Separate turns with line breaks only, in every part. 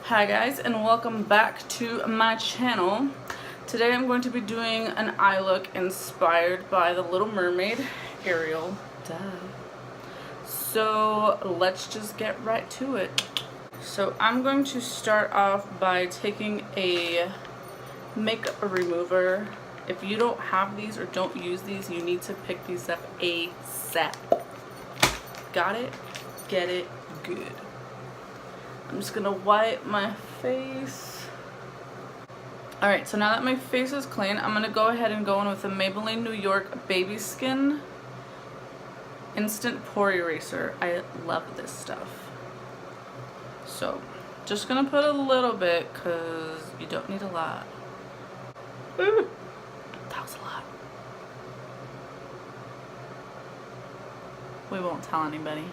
Hi guys, and welcome back to my channel. Today I'm going to be doing an eye look inspired by the Little Mermaid, Ariel. Duh. So let's just get right to it. So I'm going to start off by taking a makeup remover. If you don't have these or don't use these, you need to pick these up ASAP. Got it? Get it? Good. I'm just gonna wipe my face. Alright, so now that my face is clean, I'm gonna go ahead and go in with the Maybelline New York Baby Skin Instant Pore Eraser. I love this stuff. So, just gonna put a little bit because you don't need a lot. Ooh, that was a lot. We won't tell anybody.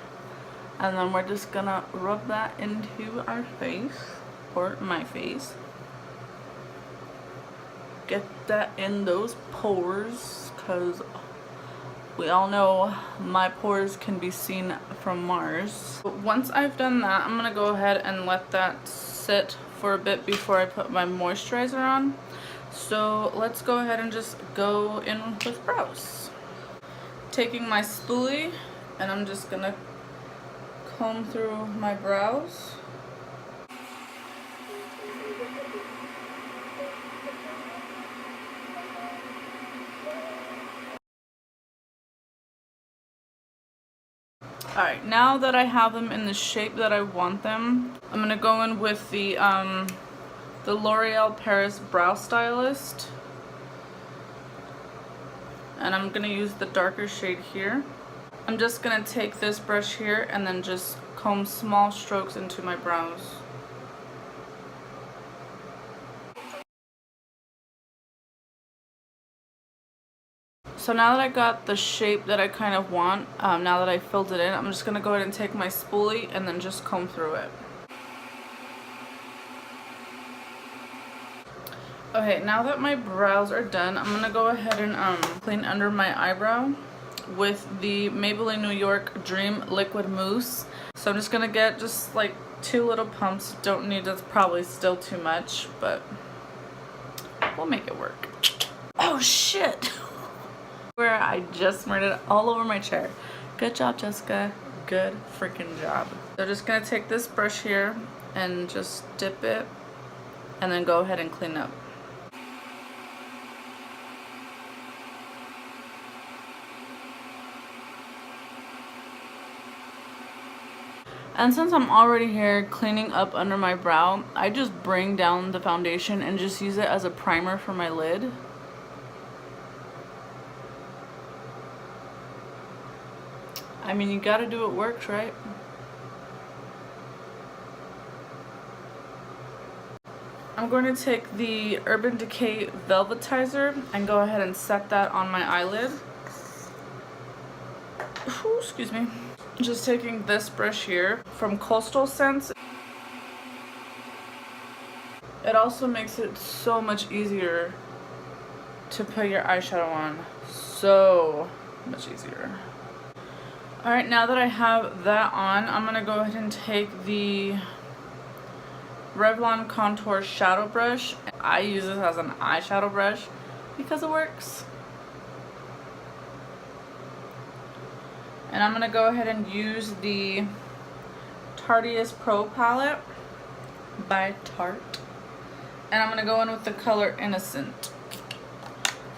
And then we're just gonna rub that into our face, or my face. Get that in those pores, because we all know my pores can be seen from Mars. But once I've done that, I'm gonna go ahead and let that sit for a bit before I put my moisturizer on. So let's go ahead and just go in with brows. Taking my spoolie, and I'm just gonna comb through my brows. Alright, now that I have them in the shape that I want them, I'm gonna go in with the L'Oreal Paris Brow Stylist. And I'm gonna use the darker shade here. I'm just gonna take this brush here and then just comb small strokes into my brows. So now that I got the shape that I kind of want, now that I filled it in, I'm just gonna go ahead and take my spoolie and then just comb through it. Okay, now that my brows are done, I'm gonna go ahead and clean under my eyebrow with the Maybelline New York Dream Liquid Mousse. So I'm just gonna get just like 2 little pumps. Don't need, that's probably still too much, but we'll make it work. Oh shit! Where I just smeared it all over my chair. Good job, Jessica. Good freaking job. So just gonna take this brush here and just dip it and then go ahead and clean up. And since I'm already here cleaning up under my brow, I just bring down the foundation and just use it as a primer for my lid. I mean, you gotta do what works, right? I'm going to take the Urban Decay Velvetizer and go ahead and set that on my eyelid. Ooh, excuse me. Just taking this brush here from Coastal Scents. It also makes it so much easier to put your eyeshadow on. So much easier. Alright, now that I have that on, I'm going to go ahead and take the Revlon Contour Shadow Brush. I use this as an eyeshadow brush because it works. And I'm going to go ahead and use the Tarteist Pro palette by Tarte. And I'm going to go in with the color Innocent.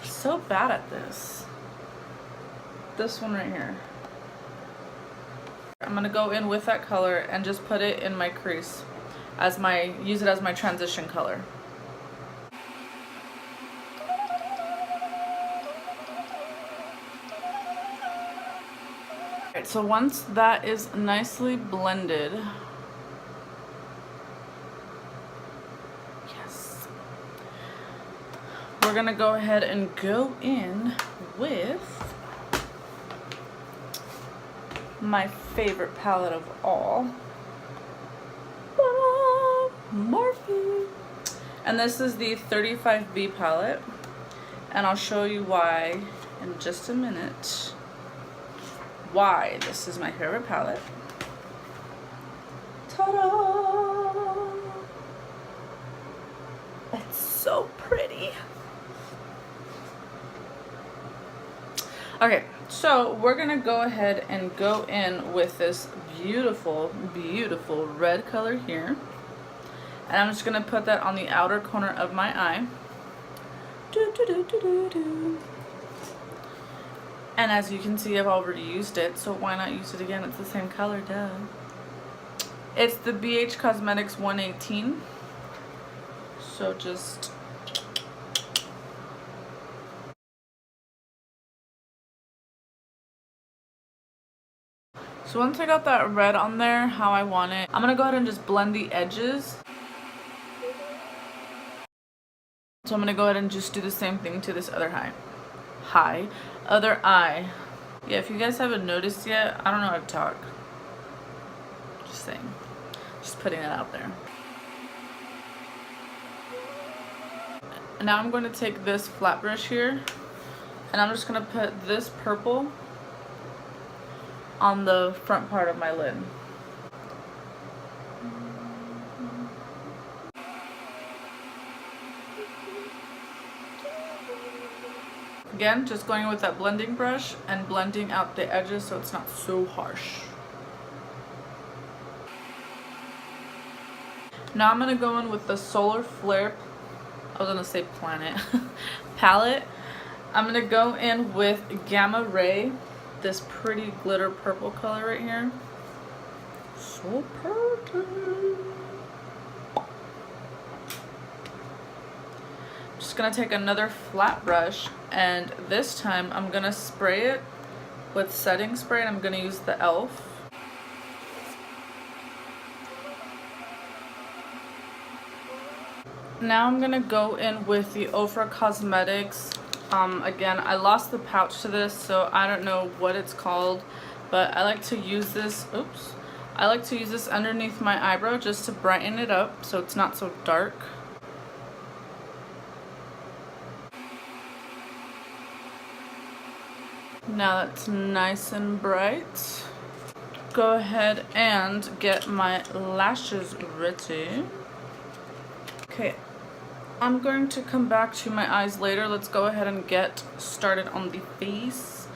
I'm so bad at this. This one right here. I'm going to go in with that color and just put it in my crease. Use it as my transition color. Alright, so once that is nicely blended, yes, we're gonna go ahead and go in with my favorite palette of all, Morphe. And this is the 35B palette, and I'll show you why in just a minute. Why this is my favorite palette. Ta-da! Okay, so we're gonna go ahead and go in with this beautiful, beautiful red color here. And I'm just gonna put that on the outer corner of my eye. And as you can see, I've already used it, so why not use it again? It's the same color, duh. It's the BH Cosmetics 118. So just... So once I got that red on there, how I want it, I'm gonna go ahead and just blend the edges. So I'm gonna go ahead and just do the same thing to this other other eye. Yeah, if you guys haven't noticed yet, I don't know how to talk. Just saying. Just putting it out there. And now I'm going to take this flat brush here, and I'm just going to put this purple on the front part of my lid. Again, just going with that blending brush and blending out the edges so it's not so harsh. Now I'm going to go in with the Solar Flare, I was going to say planet, palette. I'm going to go in with Gamma Ray, this pretty glitter purple color right here. So pretty. Just gonna take another flat brush, and this time I'm gonna spray it with setting spray, and I'm gonna use the e.l.f. Now I'm gonna go in with the Ofra Cosmetics. Again, I lost the pouch to this, so I don't know what it's called, but I like to use this, I like to use this underneath my eyebrow just to brighten it up so it's not so dark. Now that's nice and bright. Go ahead and get my lashes ready. Okay, I'm going to come back to my eyes later. Let's go ahead and get started on the face.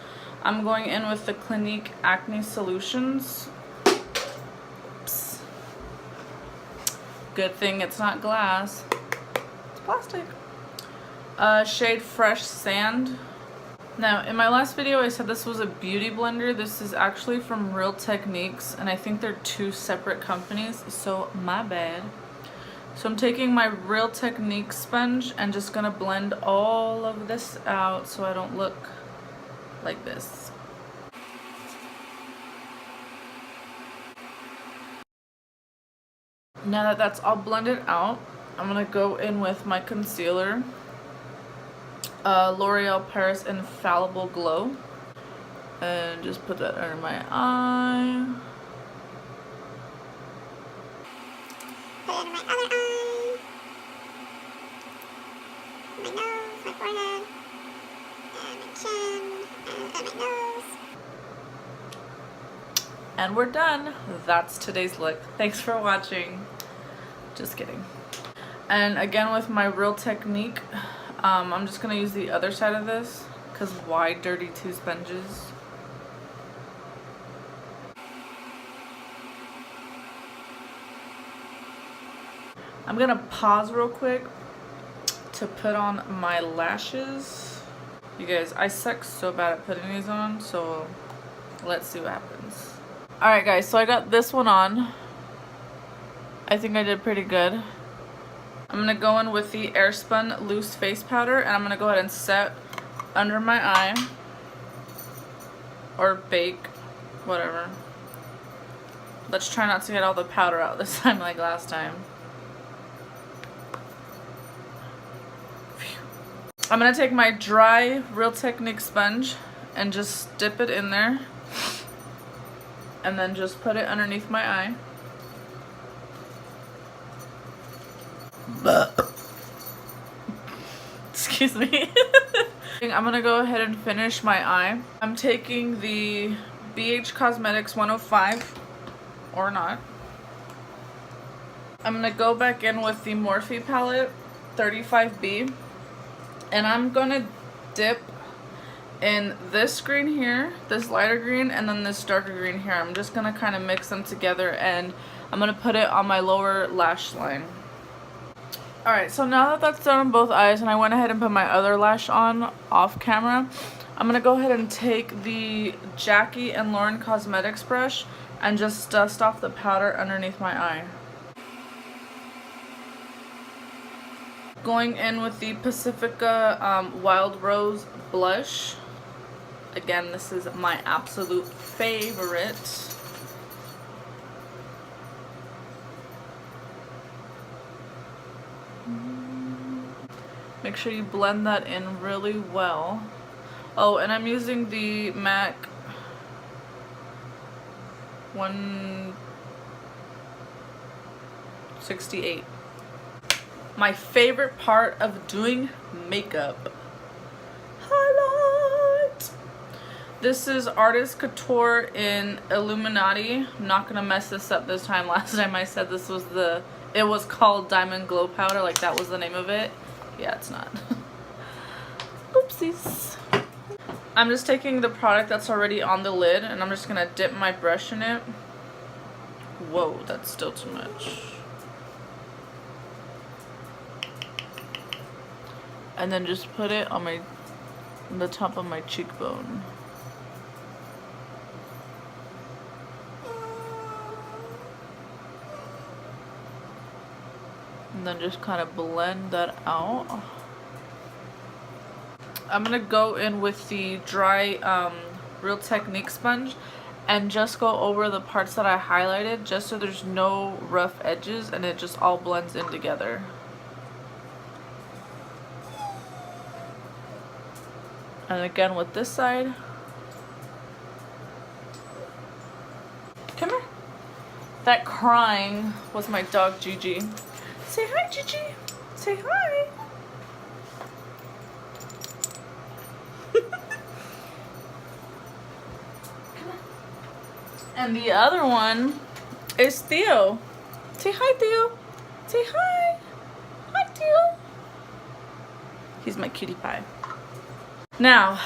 I'm going in with the Clinique Acne Solutions. Oops. Good thing it's not glass. It's plastic. Shade Fresh Sand. Now, in my last video, I said this was a beauty blender. This is actually from Real Techniques, and I think they're two separate companies, so my bad. So I'm taking my Real Techniques sponge and just gonna blend all of this out so I don't look like this. Now that that's all blended out, I'm gonna go in with my concealer. L'Oreal Paris Infallible Glow, and just put that under my eye.
Put it under my other eye, my nose, my forehead, and my chin, and my nose.
And we're done. That's today's look. Thanks for watching. Just kidding. And again with my Real Technique, I'm just gonna use the other side of this, because why dirty two sponges? I'm gonna pause real quick to put on my lashes. You guys, I suck so bad at putting these on, so let's see what happens. Alright guys, so I got this one on. I think I did pretty good. I'm going to go in with the Airspun Loose Face Powder, and I'm going to go ahead and set under my eye. Or bake. Whatever. Let's try not to get all the powder out this time like last time. I'm going to take my dry Real Technique sponge and just dip it in there. And then just put it underneath my eye. Excuse me. I'm gonna go ahead and finish my eye. I'm taking the BH Cosmetics 105, or not. I'm gonna go back in with the Morphe palette 35B, and I'm gonna dip in this green here, this lighter green, and then this darker green here. I'm just gonna kind of mix them together and I'm gonna put it on my lower lash line. Alright, so now that that's done on both eyes and I went ahead and put my other lash on off camera, I'm gonna go ahead and take the Jackie and Lauren Cosmetics brush and just dust off the powder underneath my eye. Going in with the Pacifica Wild Rose blush. Again, this is my absolute favorite. Make sure you blend that in really well. Oh, and I'm using the MAC 168. My favorite part of doing makeup. Highlight! This is Artist Couture in Illuminati. I'm not gonna mess this up this time. Last time I said this was it was called Diamond Glow Powder, like that was the name of it. Yeah, it's not. Oopsies. I'm just taking the product that's already on the lid and I'm just gonna dip my brush in it. Whoa, that's still too much. And then just put it on the top of my cheekbone. And then just kind of blend that out. I'm gonna go in with the dry Real Technique sponge and just go over the parts that I highlighted just so there's no rough edges and it just all blends in together. And again with this side. Come here. That crying was my dog Gigi. Say hi, Gigi. Say hi. And the other one is Theo. Say hi, Theo. Say hi. Hi, Theo. He's my cutie pie. Now,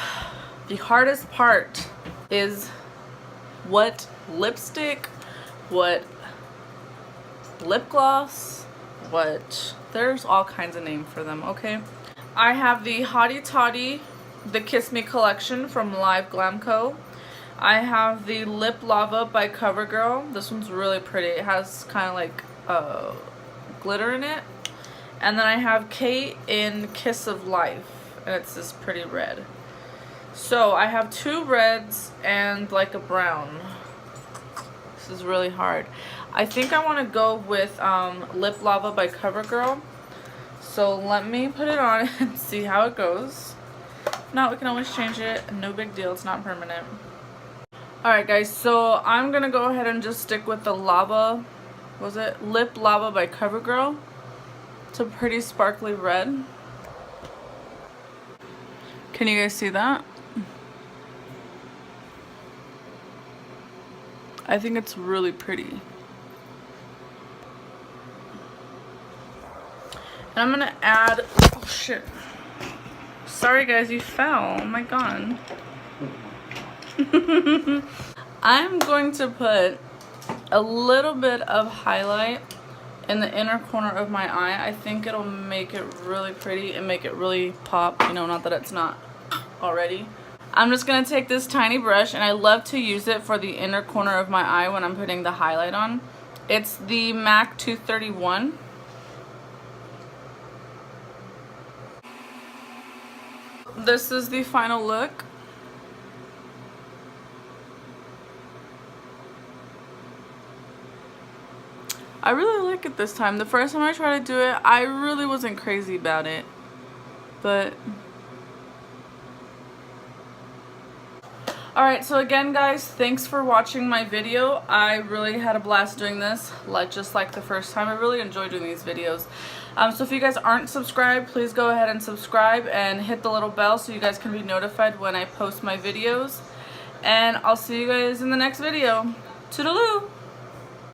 the hardest part is what lipstick, what lip gloss, there's all kinds of names for them, okay? I have the Hottie Toddy, the Kiss Me collection from Live Glam Co. I have the Lip Lava by CoverGirl. This one's really pretty. It has kind of like glitter in it. And then I have Kate in Kiss of Life, and it's this pretty red. So I have two reds and like a brown. This is really hard. I think I want to go with Lip Lava by CoverGirl. So let me put it on and see how it goes. If not, we can always change it. No big deal. It's not permanent. Alright guys, so I'm going to go ahead and just stick with the Lava. Was it Lip Lava by CoverGirl? It's a pretty sparkly red. Can you guys see that? I think it's really pretty. And I'm gonna add, oh shit. Sorry guys, you fell, oh my god. I'm going to put a little bit of highlight in the inner corner of my eye. I think it'll make it really pretty and make it really pop, you know, not that it's not already. I'm just going to take this tiny brush, and I love to use it for the inner corner of my eye when I'm putting the highlight on. It's the MAC 231. This is the final look. I really like it this time. The first time I tried to do it, I really wasn't crazy about it. But alright, so again guys, thanks for watching my video. I really had a blast doing this, just like the first time. I really enjoy doing these videos. So if you guys aren't subscribed, please go ahead and subscribe and hit the little bell so you guys can be notified when I post my videos. And I'll see you guys in the next video. Toodaloo!